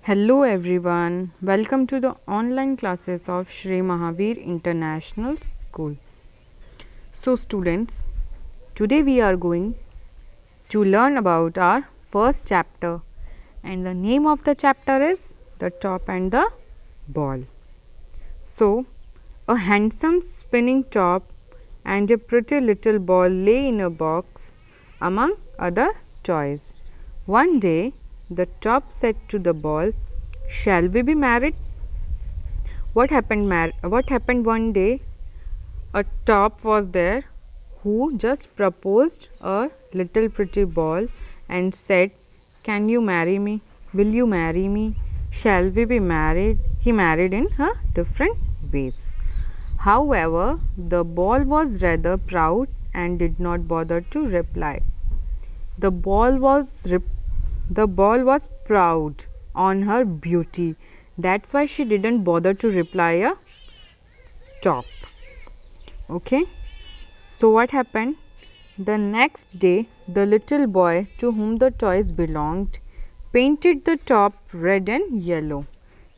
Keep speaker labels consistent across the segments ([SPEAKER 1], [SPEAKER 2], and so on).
[SPEAKER 1] Hello everyone, welcome to the online classes of Shri Mahavir International School. So students, today we are going to learn about our first chapter, and the name of the chapter is The Top and the Ball. So, a handsome spinning top and a pretty little ball lay in a box among other toys. One day the top said to the ball, "Shall we be married?" What happened one day? A top was there who just proposed a little pretty ball and said, "Can you marry me? Will you marry me? Shall we be married?" He married in different ways. However, the ball was rather proud and did not bother to reply. The ball was proud on her beauty. That's why she didn't bother to reply a top. Okay. So what happened? The next day, the little boy to whom the toys belonged painted the top red and yellow.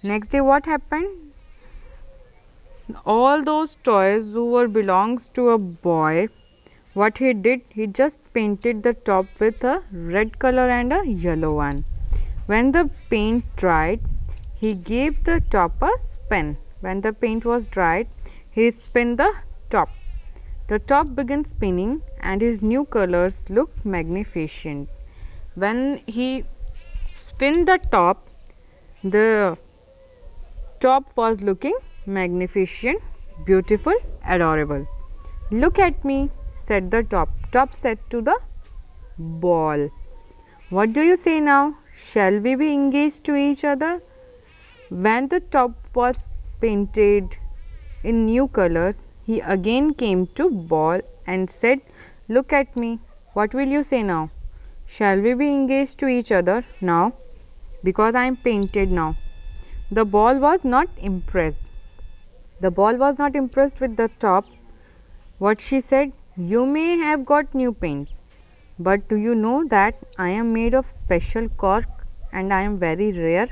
[SPEAKER 1] Next day, what happened? All those toys who were belongs to a boy, what he did, he just painted the top with a red color and a yellow one. When the paint dried, he gave the top a spin. When the paint was dried, he spun the top. The top began spinning and his new colors looked magnificent. When he spun the the top was looking magnificent, beautiful, adorable. "Look at me," said the top. Top said to the ball, "What do you say now? Shall we be engaged to each other?" When the top was painted in new colors, he again came to ball and said, "Look at me. What will you say now? Shall we be engaged to each other now? Because I am painted now." The ball was not impressed. The ball was not impressed with the top. What she said, "You may have got new paint, but do you know that I am made of special cork and I am very rare?"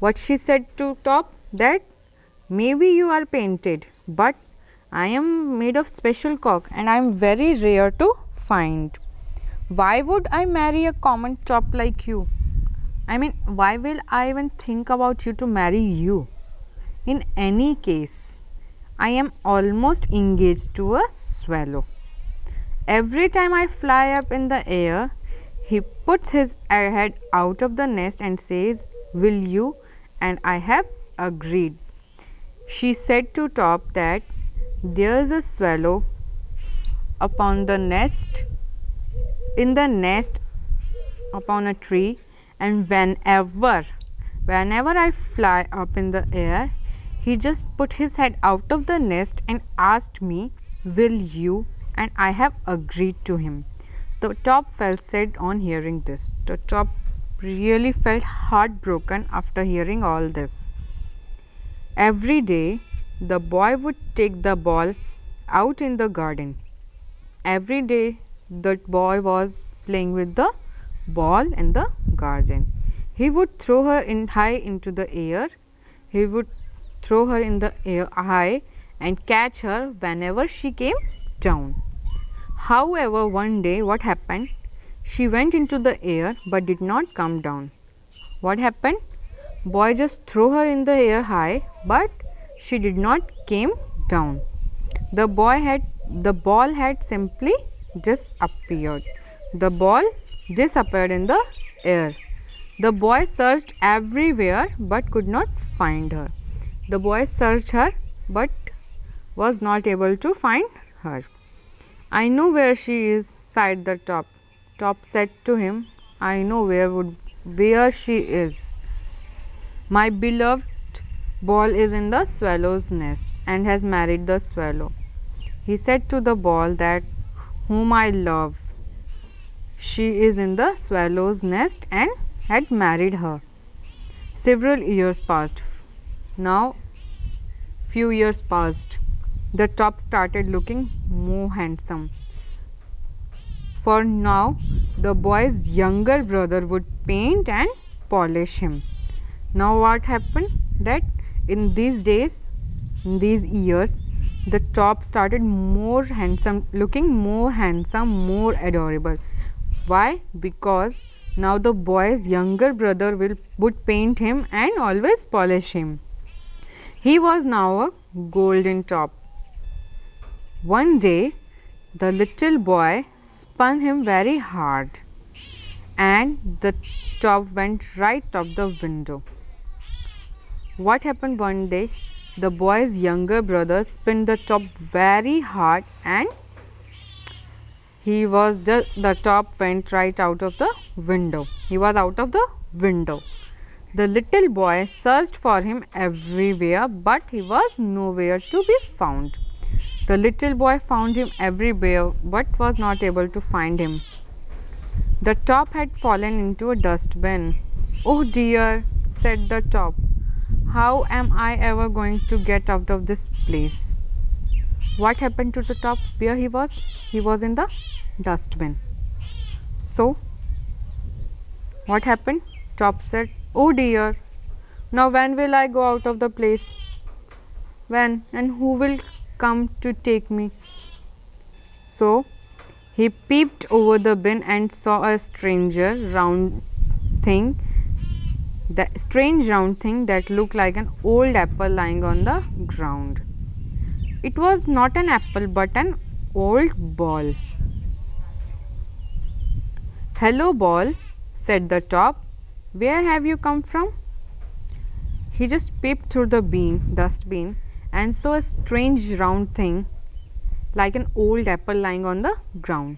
[SPEAKER 1] What she said to top, that maybe you are painted, but I am made of special cork and I am very rare to find. Why would I marry a common top like you? I mean, why will I even think about you to marry you? In any case, I am almost engaged to a swallow. Every time I fly up in the air, he puts his head out of the nest and says, "Will you?" And I have agreed. She said to top that there's a swallow upon the nest, in the nest upon a tree, and whenever I fly up in the air, he just put his head out of the nest and asked me, "Will you?" And I have agreed to him. The top felt sad on hearing this. The top really felt heartbroken after hearing all this. Every day, the boy would take the ball out in the garden. Every day, the boy was playing with the ball in the garden. He would throw her in high into the air. He would throw her in the air high and catch her whenever she came down. However, one day what happened? She went into the air but did not come down. What happened? Boy just threw her in the air high, but she did not came down. The ball had simply disappeared. The ball disappeared in the air. The boy searched everywhere but could not find her. The boy searched her but was not able to find her. "I know where she is," sighed the top. Top said to him, "I know where she is. My beloved ball is in the swallow's nest and has married the swallow." He said to the ball that whom I love, she is in the swallow's nest and had married her. Several years passed. Now, few years passed. The top started looking more handsome. For now, the boy's younger brother would paint and polish him. Now what happened that in these days, in these years, the top started more handsome, looking more handsome, more adorable. Why? Because now the boy's younger brother would paint him and always polish him. He was now a golden top. One day the little boy spun him very hard and the top went right off the window. What happened one day? The boy's younger brother spun the top very hard and the top went right out of the window. He was out of the window. The little boy searched for him everywhere, but he was nowhere to be found. The little boy found him everywhere, but was not able to find him. The top had fallen into a dustbin. "Oh dear," said the top. "How am I ever going to get out of this place?" What happened to the top? Where he was? He was in the dustbin. So, what happened? Top said, "Oh dear, now when will I go out of the place? When? And who will come to take me?" So, he peeped over the bin and saw a strange round thing that looked like an old apple lying on the ground. It was not an apple but an old ball. "Hello, ball," said the top. "Where have you come from?" He just peeped through the dustbin and saw a strange round thing like an old apple lying on the ground.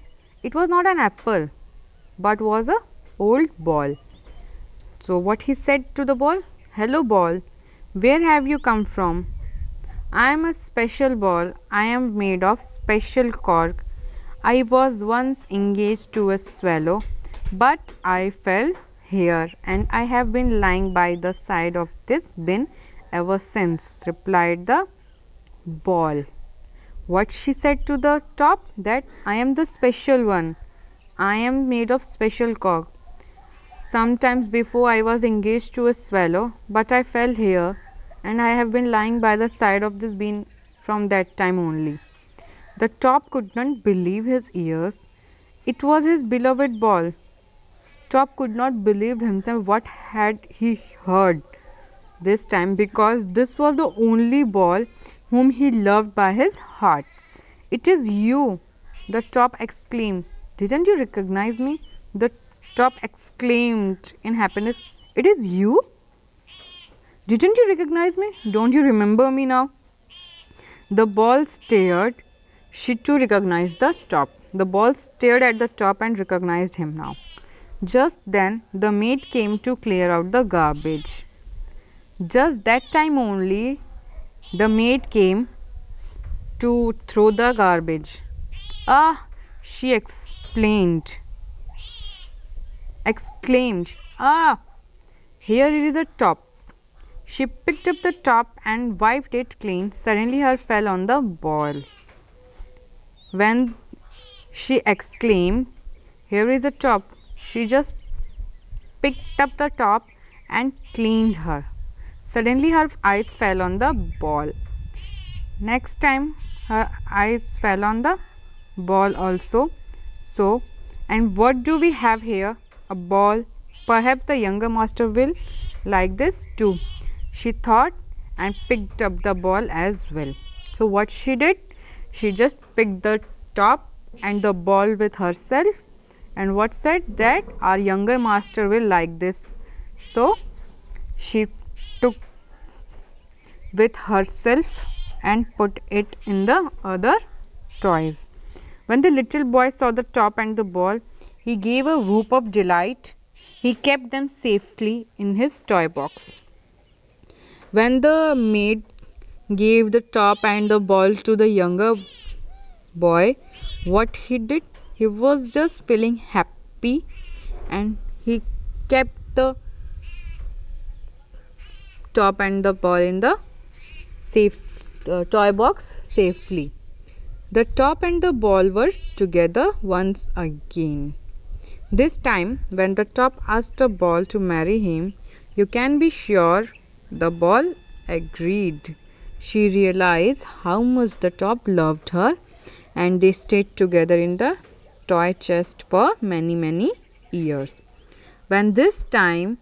[SPEAKER 1] It was not an apple but was a old ball. So what he said to the ball? "Hello, ball, where have you come from?" "I am a special ball. I am made of special cork. I was once engaged to a swallow, but I fell here and I have been lying by the side of this bin ever since," replied the ball. What she said to the top? That "I am the special one. I am made of special cork. Sometimes before I was engaged to a swallow, but I fell here and I have been lying by the side of this bean from that time only." The top could not believe his ears. It was his beloved ball. Top could not believe himself what had he heard this time, because this was the only ball whom he loved by his heart. "It is you!" the top exclaimed. "Didn't you recognize me?" The top exclaimed in happiness. "It is you? Didn't you recognize me? Don't you remember me now?" The ball stared. She too recognized the top. The ball stared at the top and recognized him now. Just then the maid came to clear out the garbage. Just that time only the maid came to throw the garbage. "Ah!" she exclaimed, "Ah! Here is a top." She picked up the top and wiped it clean. Suddenly her fell on the ball. When she exclaimed, "Here is a top," she just picked up the top and cleaned her. Suddenly her eyes fell on the ball. Next time her eyes fell on the ball also. So, and what do we have here? A ball. Perhaps the younger master will like this too, she thought, and picked up the ball as well. So what she did? She just picked the top and the ball with herself, and what said that our younger master will like this. So she took with herself and put it in the other toys. When the little boy saw the top and the ball, he gave a whoop of delight. He kept them safely in his toy box. When the maid gave the top and the ball to the younger boy, what he did? He was just feeling happy and he kept the top and the ball in the safe toy box safely. The top and the ball were together once again. This time, when the top asked the ball to marry him, You can be sure the ball agreed. She realized how much the top loved her, and they stayed together in the toy chest for many years. When this time,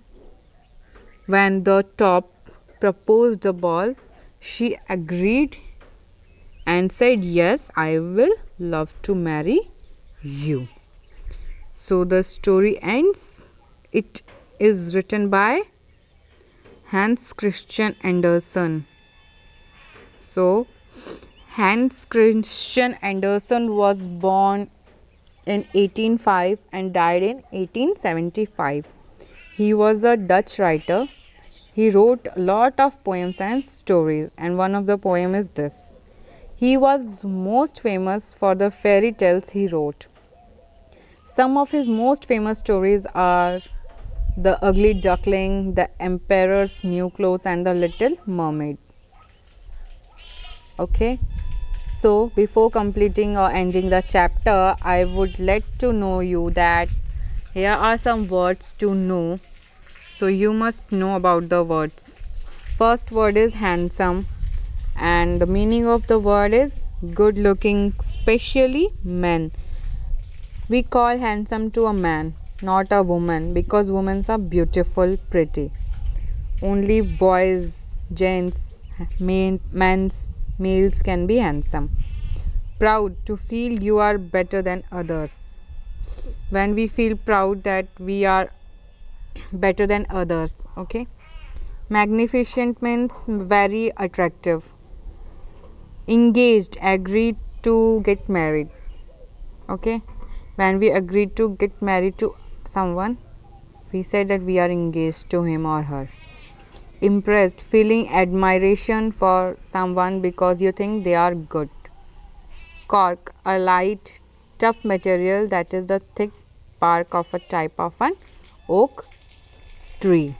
[SPEAKER 1] when the top proposed the ball, she agreed and said, "Yes, I will love to marry you." So the story ends. It is written by Hans Christian Andersen. So Hans Christian Andersen was born in 1805 and died in 1875. He was a Dutch writer. He wrote a lot of poems and stories, and one of the poem is this. He was most famous for the fairy tales he wrote. Some of his most famous stories are The Ugly Duckling, The Emperor's New Clothes, and The Little Mermaid. Okay, so before completing or ending the chapter, I would let to know you that here are some words to know. So you must know about the words. First word is handsome, and the meaning of the word is good looking, especially men. We call handsome to a man, not a woman, because women are beautiful, pretty. Only boys, gents, males can be handsome. Proud, to feel you are better than others. When we feel proud that we are better than others, okay. Magnificent means very attractive. Engaged, agreed to get married, okay. When we agreed to get married to someone, we said that we are engaged to him or her. Impressed, feeling admiration for someone because you think they are good. Cork, a light, tough material that is the thick bark of a type of an oak tree.